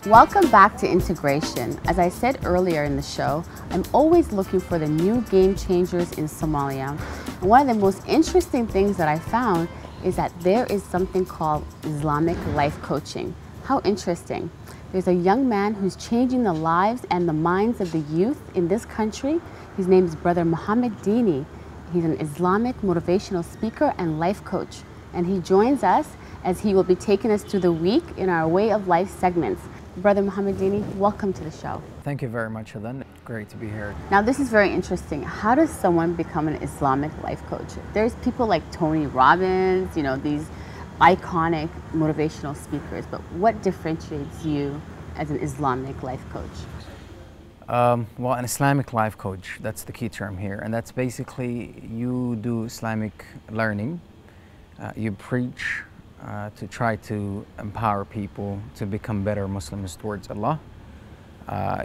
Welcome back to Integration. As I said earlier in the show, I'm always looking for the new game changers in Somalia. And one of the most interesting things that I found is that there is something called Islamic life coaching. How interesting. There's a young man who's changing the lives and the minds of the youth in this country. His name is Brother Mohamed Diini. He's an Islamic motivational speaker and life coach. And he joins us as he will be taking us through the week in our Way of Life segments. Brother Mohamed Diini, welcome to the show. Thank you very much, Adan. Great to be here. Now, this is very interesting. How does someone become an Islamic life coach? There's people like Tony Robbins, you know, these iconic motivational speakers, but what differentiates you as an Islamic life coach? Well, an Islamic life coach, that's the key term here, and that's basically you do Islamic learning, you preach, to try to empower people to become better Muslims towards Allah.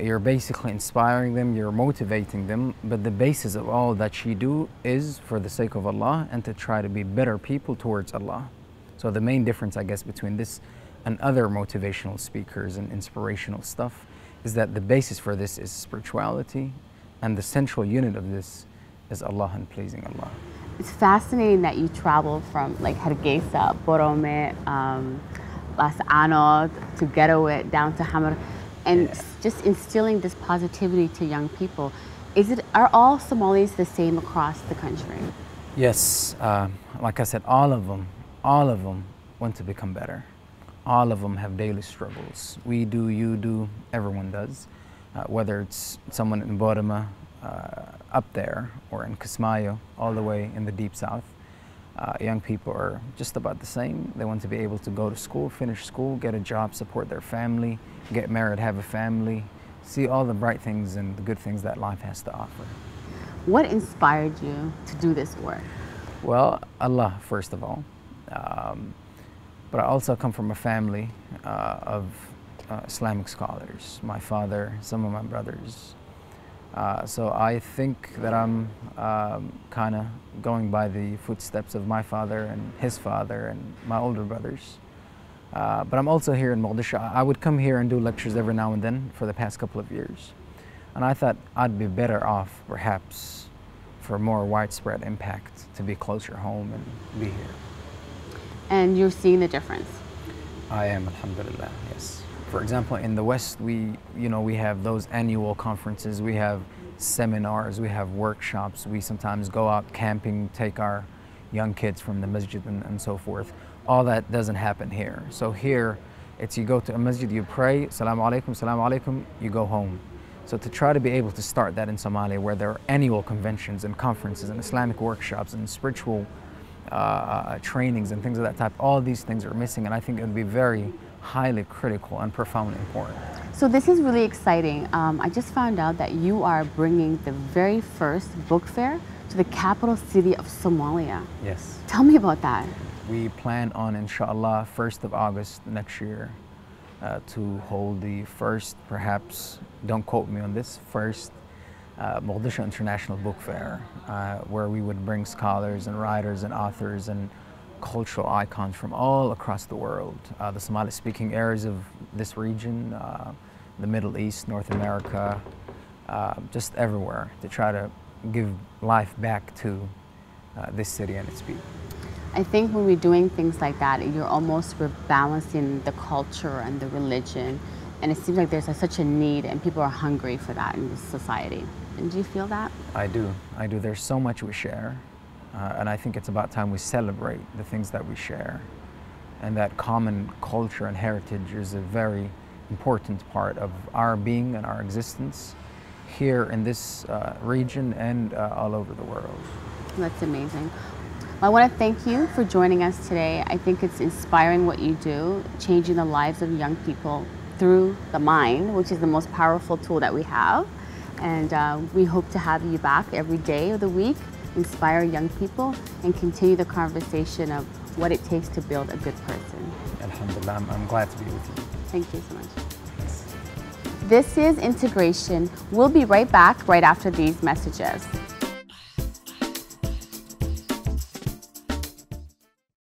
You're basically inspiring them, you're motivating them, but the basis of all that you do is for the sake of Allah and to try to be better people towards Allah. So the main difference, I guess, between this and other motivational speakers and inspirational stuff is that the basis for this is spirituality, and the central unit of this is Allah and pleasing Allah. It's fascinating that you travel from like Hargeisa, Borome, Las Anod to Getaway down to Hamar, and just instilling this positivity to young people. Are all Somalis the same across the country? Yes, like I said, all of them want to become better. All of them have daily struggles. We do, you do, everyone does. Whether it's someone in Borome, up there, or in Kismayo, all the way in the deep south. Young people are just about the same. They want to be able to go to school, finish school, get a job, support their family, get married, have a family, see all the bright things and the good things that life has to offer. What inspired you to do this work? Well, Allah, first of all. But I also come from a family of Islamic scholars. My father, some of my brothers. So I think that I'm kind of going by the footsteps of my father and his father and my older brothers. But I'm also here in Mogadishu. I would come here and do lectures every now and then for the past couple of years. And I thought I'd be better off, perhaps, for more widespread impact to be closer home and be here. And you're seeing the difference? I am, alhamdulillah, yes. For example, in the West, we have those annual conferences, we have seminars, we have workshops, we sometimes go out camping, take our young kids from the masjid and so forth. All that doesn't happen here. So here, it's you go to a masjid, you pray, salamu alaikum, you go home. So to try to be able to start that in Somalia, where there are annual conventions and conferences and Islamic workshops and spiritual trainings and things of that type, all these things are missing, and I think it would be very highly critical and profoundly important. So this is really exciting. I just found out that you are bringing the very first book fair to the capital city of Somalia. Yes. Tell me about that. We plan on, inshallah, 1st of August next year to hold the first, perhaps, don't quote me on this, first Mogadishu International Book Fair, where we would bring scholars and writers and authors and cultural icons from all across the world, the Somali-speaking areas of this region, the Middle East, North America, just everywhere, to try to give life back to this city and its people. I think when we're doing things like that, we're balancing the culture and the religion, and it seems like there's such a need and people are hungry for that in this society. And do you feel that? I do. There's so much we share. And I think it's about time we celebrate the things that we share. And that common culture and heritage is a very important part of our being and our existence here in this region and all over the world. That's amazing. Well, I want to thank you for joining us today. I think it's inspiring what you do, changing the lives of young people through the mind, which is the most powerful tool that we have. And we hope to have you back every day of the week, inspire young people, and continue the conversation of what it takes to build a good person. Alhamdulillah, I'm glad to be with you. Thank you so much. This is Integration. We'll be right back right after these messages.